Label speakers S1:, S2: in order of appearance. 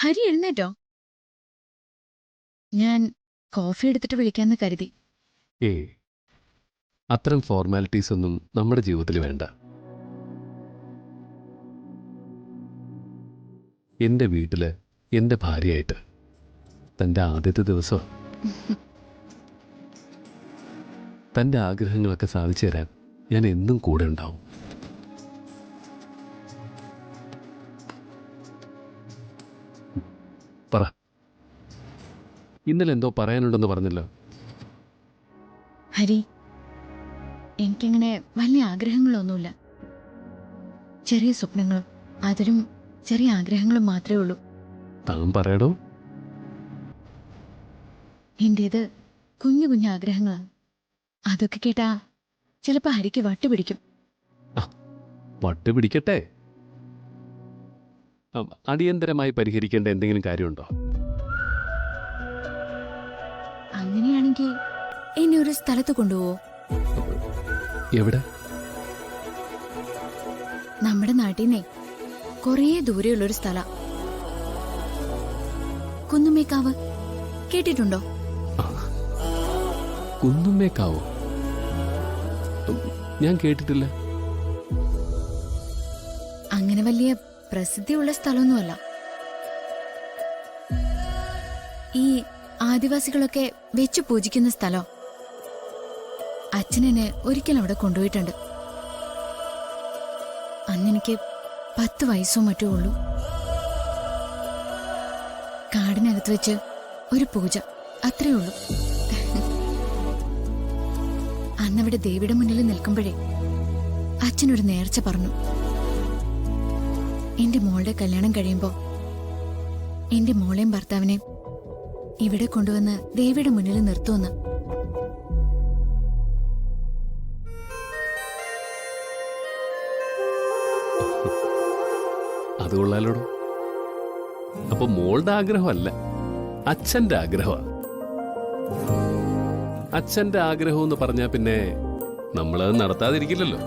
S1: ഹരി എഴുന്നേറ്റോ? ഞാൻ കോഫി എടുത്തിട്ട് വിളിക്കാന്ന് കരുതി.
S2: ഏയ്, അത്തരം ഫോർമാലിറ്റീസ് ഒന്നും നമ്മുടെ ജീവിതത്തിൽ വേണ്ട. എൻ്റെ വീട്ടില് എൻ്റെ ഭാര്യയായിട്ട് തൻ്റെ ആദ്യത്തെ ദിവസം തൻ്റെ ആഗ്രഹങ്ങളൊക്കെ സാധിച്ചു തരാൻ ഞാൻ എന്നും കൂടെ ഉണ്ടാവും. പറ, ഇന്നലെ എന്തോ പറയാനുണ്ടെന്ന് പറഞ്ഞല്ലോ.
S1: ഹരി, എനിക്കങ്ങനെ വലിയ ആഗ്രഹങ്ങളൊന്നുമില്ല. ചെറിയ സ്വപ്നങ്ങളും അതിലും ചെറിയ ആഗ്രഹങ്ങളും മാത്രമേ ഉള്ളൂ.
S2: താൻ പറയടോ.
S1: എന്റേത് കുഞ്ഞു കുഞ്ഞു ആഗ്രഹങ്ങളാണ്. അതൊക്കെ കേട്ടാ ചിലപ്പോ ഹരിക്ക് വട്ടുപിടിക്കും.
S2: വട്ട് പിടിക്കട്ടെ. അടിയന്തരമായി പരിഹരിക്കേണ്ട എന്തെങ്കിലും കാര്യമുണ്ടോ?
S1: അങ്ങനെയാണെങ്കിൽ എന്നെ ഒരു സ്ഥലത്ത് കൊണ്ടുപോവോ?
S2: എവിടെ?
S1: നമ്മുടെ നാട്ടിൽ നിന്നേ കുറേ ദൂരെയുള്ളൊരു സ്ഥല. കുന്നുമേക്കാവ് കേട്ടിട്ടുണ്ടോ?
S2: കുന്നുമേക്കാവോ? ഞാൻ കേട്ടിട്ടില്ല.
S1: അങ്ങനെ വലിയ പ്രസിദ്ധിയുള്ള സ്ഥലമൊന്നുമല്ല. ഈ ആദിവാസികളൊക്കെ വെച്ചു പൂജിക്കുന്ന സ്ഥലം. അച്ഛനെന്നെ ഒരിക്കൽ അവിടെ കൊണ്ടുപോയിട്ടുണ്ട്. അന്നെനിക്ക് 10 വയസ്സോ മറ്റോ ഉള്ളൂ. കാടിനകത്ത് വെച്ച് ഒരു പൂജ, അത്രേ ഉള്ളൂ. അന്നവിടെ ദേവിയുടെ മുന്നിൽ നിൽക്കുമ്പോഴേ അച്ഛനൊരു നേർച്ച പറഞ്ഞു. എന്റെ മോളുടെ കല്യാണം കഴിയുമ്പോ എന്റെ മോളെയും ഭർത്താവിനെയും ഇവിടെ കൊണ്ടുവന്ന് ദേവിയുടെ മുന്നിൽ നിർത്തുമെന്ന്.
S2: അത് കൊള്ളാലോടോ. അപ്പൊ മോളുടെ ആഗ്രഹമല്ല, അച്ഛന്റെ ആഗ്രഹമാണ്. അച്ഛന്റെ ആഗ്രഹം എന്ന് പറഞ്ഞാൽ പിന്നെ നമ്മളത് നടത്താതിരിക്കില്ലല്ലോ.